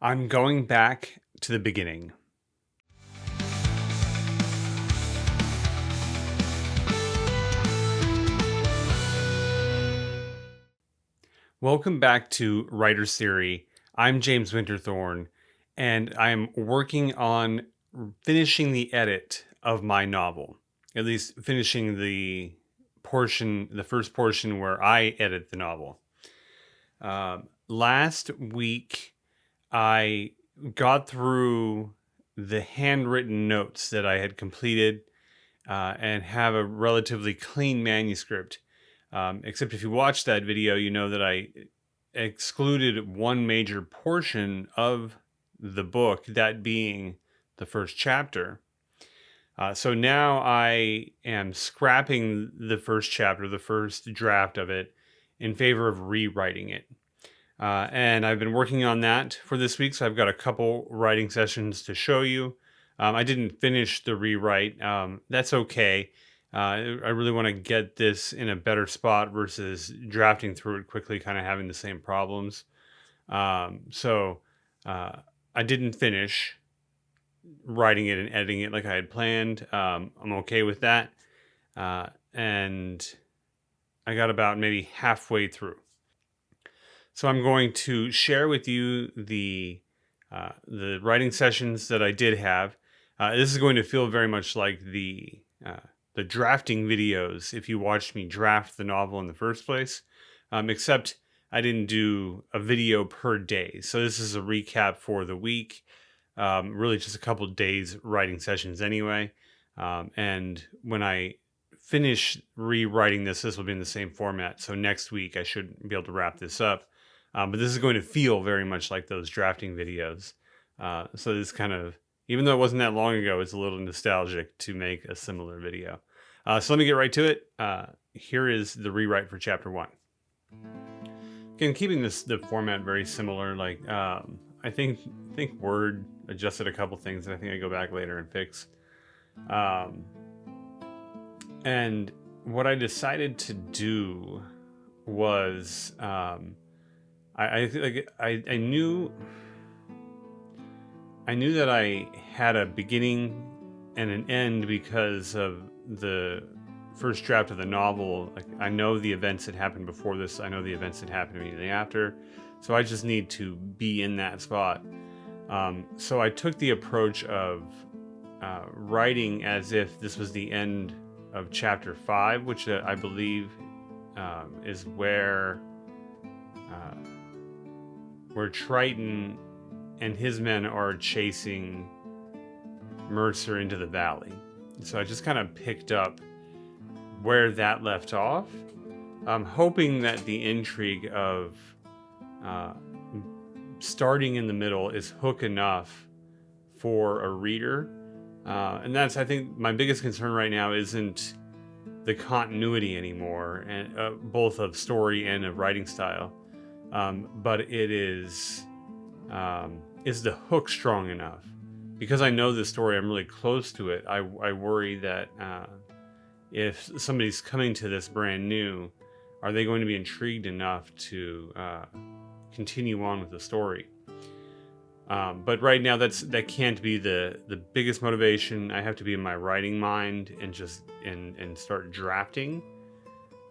I'm going back to the beginning. Welcome back to Writer's Theory. I'm James Winterthorn, and I'm working on finishing the edit of my novel. At least finishing the first portion where I edit the novel. Last week, I got through the handwritten notes that I had completed and have a relatively clean manuscript. Except if you watch that video, you know that I excluded one major portion of the book, that being the first chapter. So now I am scrapping the first chapter, the first draft of it, in favor of rewriting it. And I've been working on that for this week, so I've got a couple writing sessions to show you. I didn't finish the rewrite. That's okay. I really want to get this in a better spot versus drafting through it quickly, kind of having the same problems. So I didn't finish writing it and editing it like I had planned. I'm okay with that. And I got about maybe halfway through. So I'm going to share with you the writing sessions that I did have. This is going to feel very much like the drafting videos if you watched me draft the novel in the first place, except I didn't do a video per day. So this is a recap for the week, really just a couple days writing sessions anyway. And when I finish rewriting this will be in the same format. So next week I should be able to wrap this up. But this is going to feel very much like those drafting videos. So this kind of, even though it wasn't that long ago, it's a little nostalgic to make a similar video. So let me get right to it. Here is the rewrite for chapter 1. Again, keeping the format very similar. Like I think Word adjusted a couple things, and I think I go back later and fix. And what I decided to do was I knew that I had a beginning and an end because of the first draft of the novel. Like, I know the events that happened before this. I know the events that happened immediately after. So I just need to be in that spot. So I took the approach of writing as if this was the end of chapter 5, which I believe is where Triton and his men are chasing Mercer into the valley. So I just kind of picked up where that left off, hoping that the intrigue of starting in the middle is hook enough for a reader. And that's, I think, my biggest concern right now isn't the continuity anymore, and both of story and of writing style. But it is the hook strong enough? Because I know this story, I'm really close to it. I worry that if somebody's coming to this brand new, are they going to be intrigued enough to continue on with the story? But right now, that can't be the biggest motivation. I have to be in my writing mind and just and start drafting.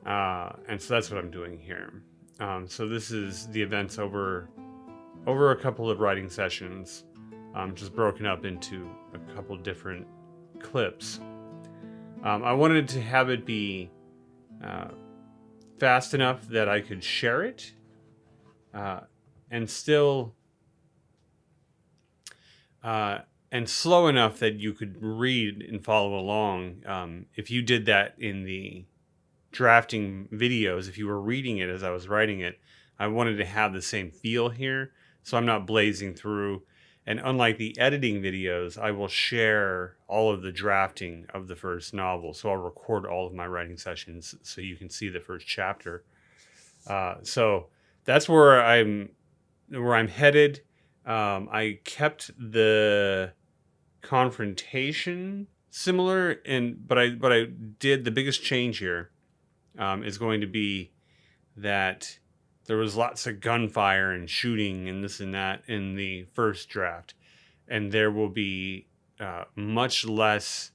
And so that's what I'm doing here. So this is the events over a couple of writing sessions, just broken up into a couple different clips. I wanted to have it be fast enough that I could share it, and still and slow enough that you could read and follow along. If you did that in the drafting videos, if you were reading it as I was writing it, I wanted to have the same feel here, so I'm not blazing through. And unlike the editing videos, I will share all of the drafting of the first novel. So I'll record all of my writing sessions so you can see the first chapter. So that's where I'm headed. I kept the confrontation similar, but I did the biggest change here is going to be that there was lots of gunfire and shooting and this and that in the first draft, and there will be much less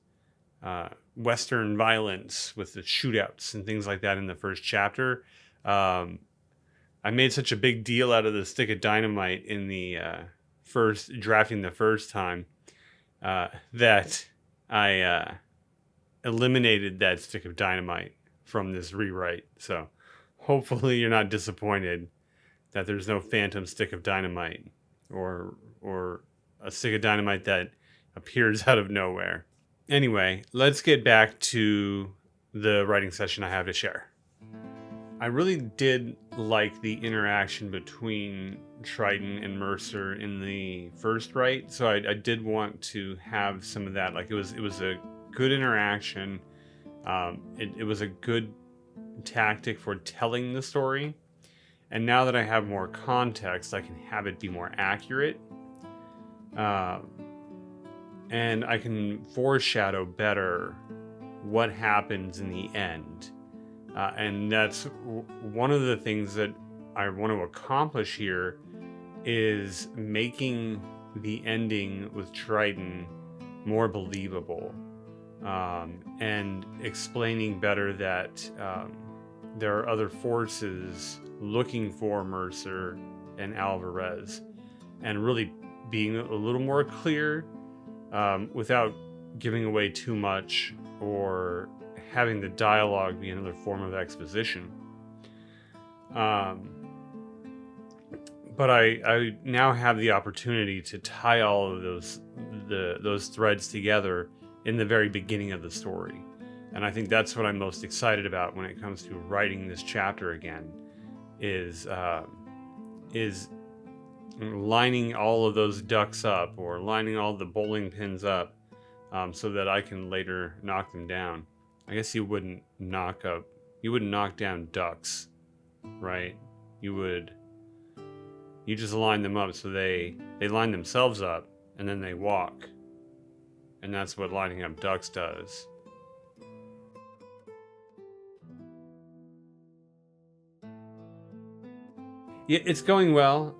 Western violence with the shootouts and things like that in the first chapter. I made such a big deal out of the stick of dynamite in the first drafting the first time that I eliminated that stick of dynamite from this rewrite. So hopefully you're not disappointed that there's no phantom stick of dynamite or a stick of dynamite that appears out of nowhere. Anyway, let's get back to the writing session I have to share. I really did like the interaction between Triton and Mercer in the first write, so I did want to have some of that. Like it was a good interaction. It was a good tactic for telling the story, and now that I have more context, I can have it be more accurate, and I can foreshadow better what happens in the end. And that's one of the things that I want to accomplish here, is making the ending with Triton more believable, and explaining better that there are other forces looking for Mercer and Alvarez, and really being a little more clear without giving away too much or having the dialogue be another form of exposition. But I now have the opportunity to tie all of those threads together in the very beginning of the story. And I think that's what I'm most excited about when it comes to writing this chapter again, is lining all of those ducks up, or lining all the bowling pins up, so that I can later knock them down. I guess you wouldn't knock down ducks, right? You just line them up so they line themselves up and then they walk. And that's what lining up ducks does. Yeah, it's going well.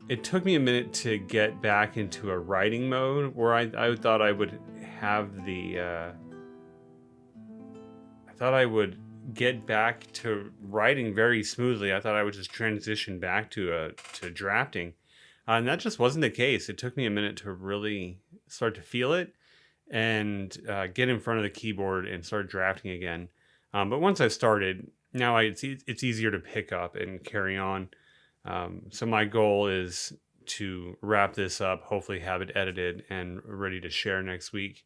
It took me a minute to get back into a writing mode where I thought I would have the... I thought I would get back to writing very smoothly. I thought I would just transition back to drafting. And that just wasn't the case. It took me a minute to really start to feel it and get in front of the keyboard and start drafting again. But once I started, now it's easier to pick up and carry on. So my goal is to wrap this up, hopefully have it edited and ready to share next week.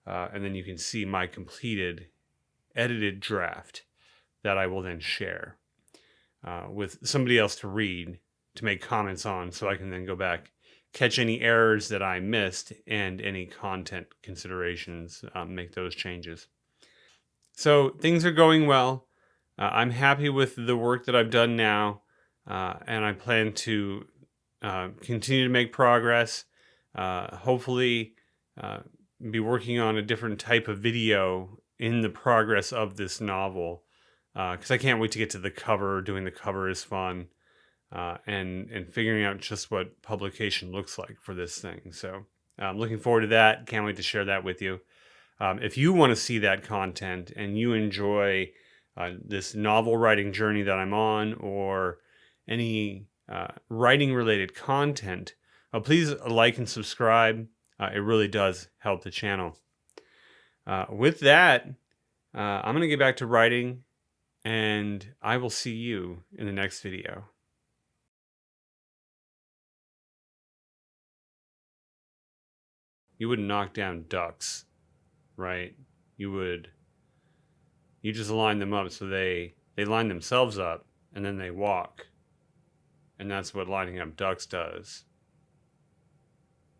And then you can see my completed edited draft that I will then share with somebody else to read, to make comments on, so I can then go back, catch any errors that I missed and any content considerations, make those changes. So things are going well. I'm happy with the work that I've done now, and I plan to continue to make progress, hopefully be working on a different type of video in the progress of this novel, because I can't wait to get to the cover. Doing the cover is fun, and figuring out just what publication looks like for this thing. So I'm looking forward to that. Can't wait to share that with you. If you want to see that content and you enjoy this novel writing journey that I'm on, or any writing related content, please like and subscribe. It really does help the channel. With that, I'm going to get back to writing, and I will see you in the next video. You wouldn't knock down ducks, right? You just line them up so they line themselves up and then they walk. And that's what lining up ducks does.